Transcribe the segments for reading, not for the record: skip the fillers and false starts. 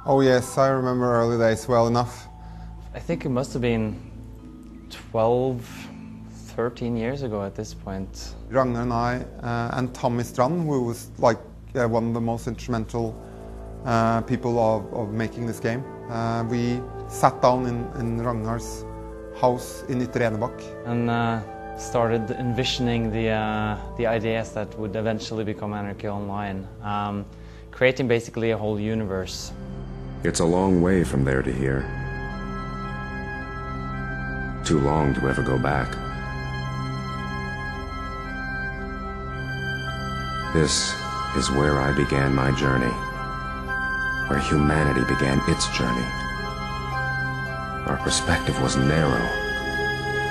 Oh yes, I remember early days well enough. I think it must have been 12, 13 years ago at this point. Ragnar and I, and Tommy Strand, who was like one of the most instrumental people of making this game. We sat down in Ragnar's house in Ytre Enebakk. And started envisioning the ideas that would eventually become Anarchy Online. Creating basically a whole universe. It's a long way from there to here. Too long to ever go back. This is where I began my journey, where humanity began its journey. Our perspective was narrow.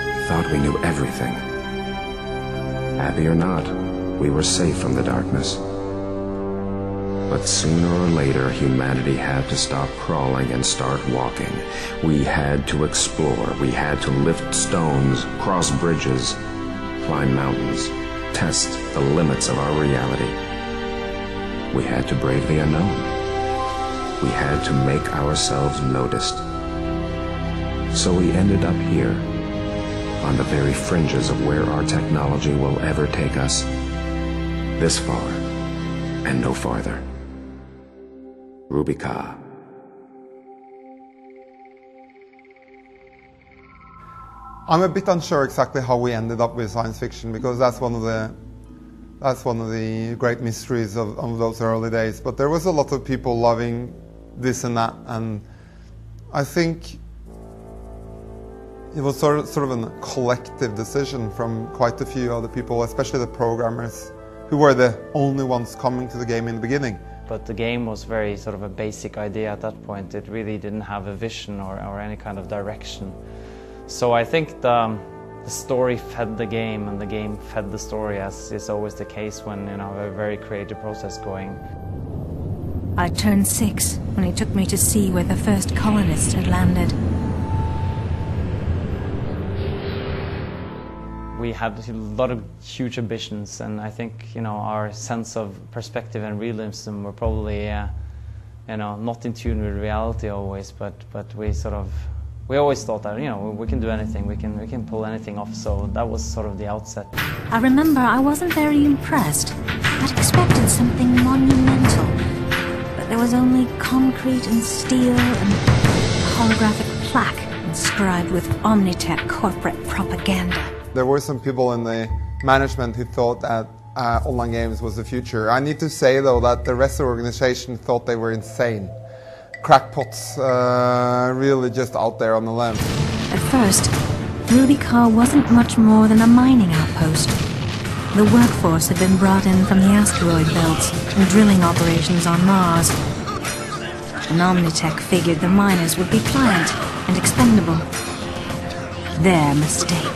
We thought we knew everything. Happy or not, we were safe from the darkness. But sooner or later, humanity had to stop crawling and start walking. We had to explore. We had to lift stones, cross bridges, climb mountains, test the limits of our reality. We had to brave the unknown. We had to make ourselves noticed. So we ended up here, on the very fringes of where our technology will ever take us. This far, and no farther. Rubika. I'm a bit unsure exactly how we ended up with science fiction, because that's one of the great mysteries of those early days. But there was a lot of people loving this and that, and I think it was sort of a collective decision from quite a few other people, especially the programmers, who were the only ones coming to the game in the beginning. But the game was very sort of a basic idea at that point. It really didn't have a vision or any kind of direction. So I think the story fed the game and the game fed the story, as is always the case when you have a very creative process going. I turned 6 when he took me to see where the first colonists had landed. We had a lot of huge ambitions, and I think our sense of perspective and realism were probably not in tune with reality always, but we always thought that we can do anything, we can pull anything off. So that was sort of the outset. I remember I wasn't very impressed. I'd expected something monumental, but there was only concrete and steel and a holographic plaque inscribed with Omnitech corporate propaganda. There were some people in the management who thought that online games was the future. I need to say, though, that the rest of the organization thought they were insane. Crackpots, really just out there on the limb. At first, Rubika wasn't much more than a mining outpost. The workforce had been brought in from the asteroid belts and drilling operations on Mars. And Omnitech figured the miners would be pliant and expendable. Their mistake.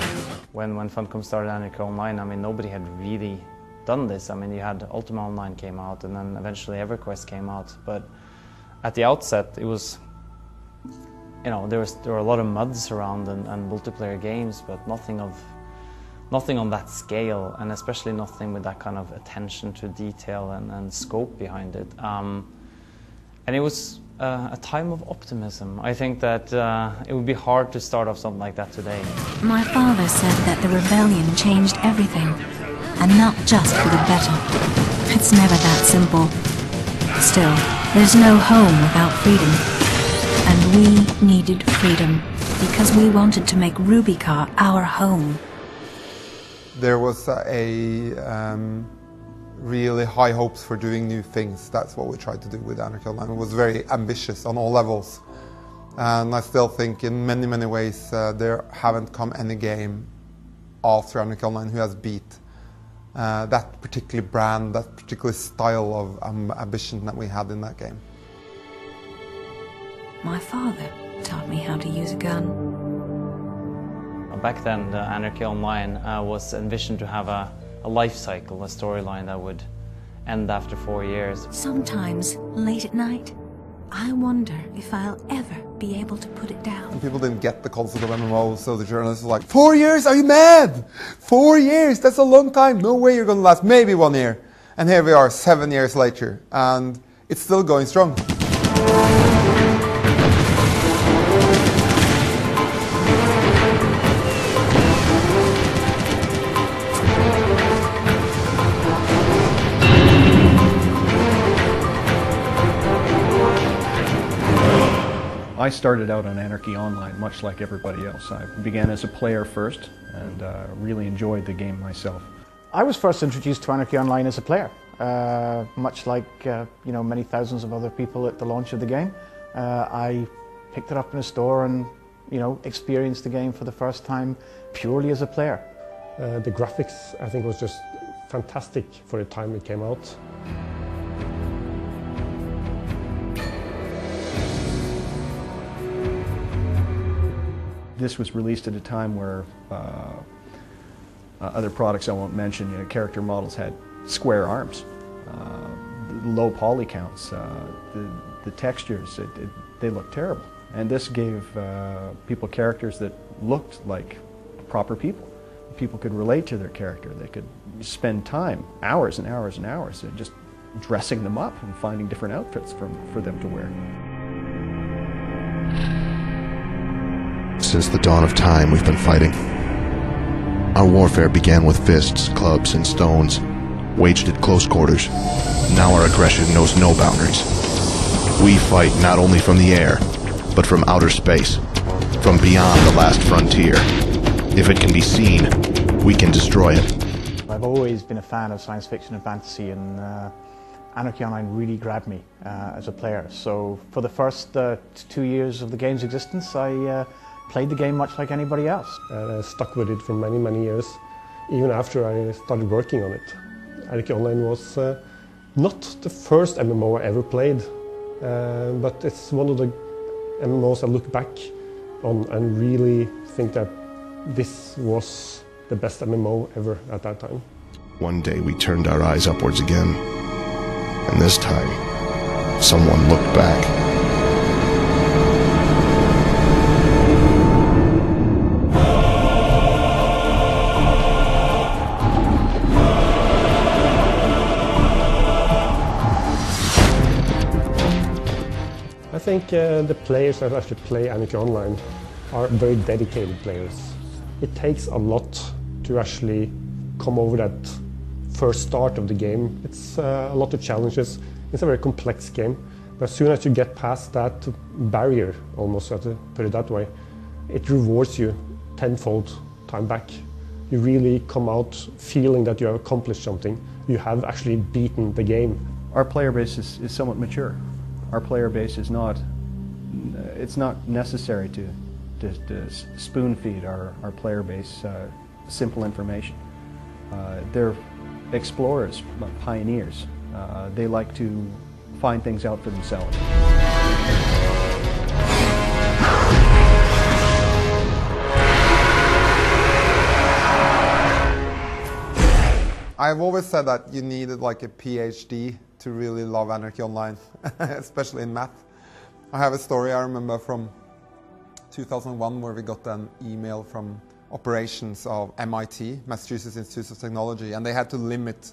When Funcom started Anarchy Online, I mean, nobody had really done this. I mean, you had Ultima Online came out, and then eventually EverQuest came out. But at the outset, it was, there were a lot of MUDs around and multiplayer games, but nothing on that scale, and especially nothing with that kind of attention to detail and scope behind it. And it was a time of optimism. I think that it would be hard to start off something like that today. My father said that the rebellion changed everything, and not just for the better. It's never that simple. Still, there's no home without freedom. And we needed freedom, because we wanted to make Rubika our home. There was really high hopes for doing new things. That's what we tried to do with Anarchy Online. It was very ambitious on all levels. And I still think in many, many ways there haven't come any game after Anarchy Online who has beat that particular brand, that particular style of ambition that we had in that game. My father taught me how to use a gun. back then, the Anarchy Online was envisioned to have a life cycle, a storyline that would end after 4 years. Sometimes, late at night, I wonder if I'll ever be able to put it down. And people didn't get the concept of MMOs, so the journalists were like, 4 years? Are you mad? 4 years? That's a long time. No way you're going to last maybe 1 year. And here we are 7 years later, and it's still going strong. I started out on Anarchy Online much like everybody else. I began as a player first and really enjoyed the game myself. I was first introduced to Anarchy Online as a player, much like many thousands of other people at the launch of the game. I picked it up in a store and experienced the game for the first time purely as a player. The graphics, I think, was just fantastic for the time it came out. This was released at a time where other products I won't mention, character models had square arms, low poly counts, the textures, they looked terrible. And this gave people characters that looked like proper people. People could relate to their character. They could spend time, hours and hours and hours, just dressing them up and finding different outfits for them to wear. Since the dawn of time, we've been fighting. Our warfare began with fists, clubs, and stones, waged at close quarters. Now our aggression knows no boundaries. We fight not only from the air, but from outer space, from beyond the last frontier. If it can be seen, we can destroy it. I've always been a fan of science fiction and fantasy, and Anarchy Online really grabbed me as a player. So for the first 2 years of the game's existence, I played the game much like anybody else. I stuck with it for many, many years, even after I started working on it. Anarchy Online was not the first MMO I ever played, but it's one of the MMOs I look back on and really think that this was the best MMO ever at that time. One day we turned our eyes upwards again, and this time, someone looked back. I think the players that actually play Anarchy Online are very dedicated players. It takes a lot to actually come over that first start of the game. It's a lot of challenges. It's a very complex game. But as soon as you get past that barrier, almost, to put it that way, it rewards you tenfold time back. You really come out feeling that you have accomplished something. You have actually beaten the game. Our player base is somewhat mature. Our player base is not, it's not necessary to spoon feed our player base simple information. They're explorers, pioneers. They like to find things out for themselves. I've always said that you needed like a PhD to really love Anarchy Online, especially in math. I have a story I remember from 2001 where we got an email from operations of MIT, Massachusetts Institute of Technology, and they had to limit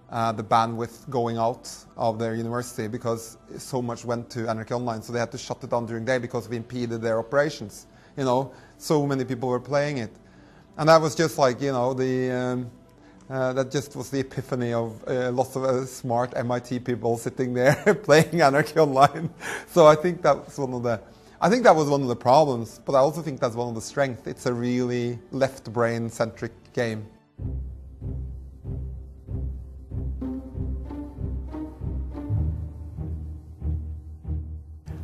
the bandwidth going out of their university because so much went to Anarchy Online, so they had to shut it down during the day because we impeded their operations. So many people were playing it. And that was just like, that just was the epiphany of lots of smart MIT people sitting there playing Anarchy Online. So I think that was one of the problems, but I also think that's one of the strengths. It's a really left-brain centric game.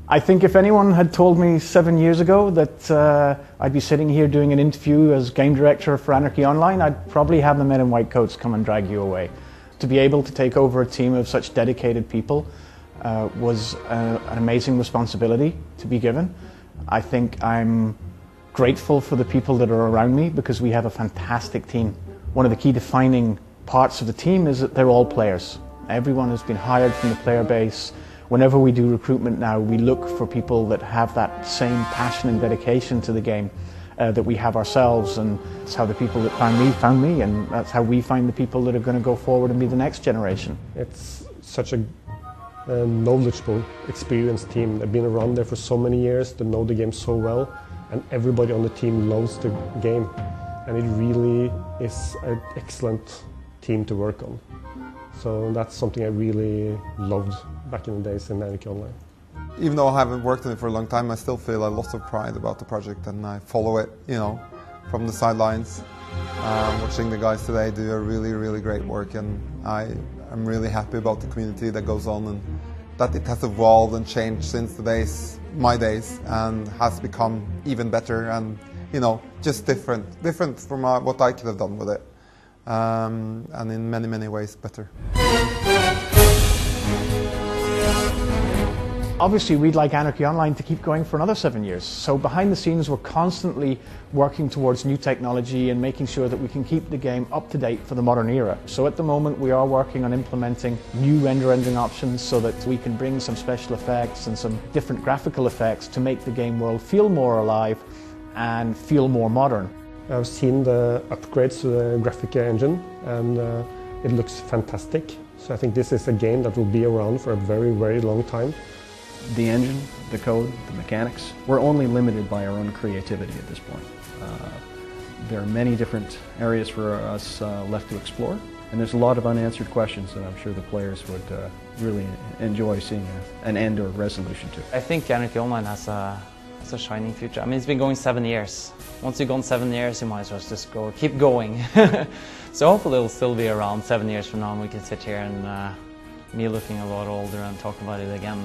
I think if anyone had told me 7 years ago that I'd be sitting here doing an interview as game director for Anarchy Online, I'd probably have the men in white coats come and drag you away. To be able to take over a team of such dedicated people was an amazing responsibility to be given. I think I'm grateful for the people that are around me because we have a fantastic team. One of the key defining parts of the team is that they're all players. Everyone has been hired from the player base. Whenever we do recruitment now, we look for people that have that same passion and dedication to the game that we have ourselves, and that's how the people that found me, and that's how we find the people that are going to go forward and be the next generation. It's such a knowledgeable, experienced team. They've been around there for so many years, they know the game so well, and everybody on the team loves the game. And it really is an excellent team to work on. So that's something I really loved back in the days in Anarchy Online. Even though I haven't worked on it for a long time, I still feel a lot of pride about the project, and I follow it, you know, from the sidelines. Watching the guys today do a really, really great work, and I'm really happy about the community that goes on, and that it has evolved and changed since my days, and has become even better, and you know, just different from what I could have done with it, and in many, many ways better. Obviously, we'd like Anarchy Online to keep going for another 7 years. So behind the scenes, we're constantly working towards new technology and making sure that we can keep the game up to date for the modern era. So at the moment, we are working on implementing new render engine options so that we can bring some special effects and some different graphical effects to make the game world feel more alive and feel more modern. I've seen the upgrades to the graphic engine, and it looks fantastic. So I think this is a game that will be around for a very, very long time. The engine, the code, the mechanics, we're only limited by our own creativity at this point. There are many different areas for us left to explore, and there's a lot of unanswered questions that I'm sure the players would really enjoy seeing an end or resolution to. I think Anarchy Online has a shining future. I mean, it's been going 7 years. Once you've gone 7 years, you might as well just keep going. So hopefully it'll still be around 7 years from now, and we can sit here and me looking a lot older and talk about it again.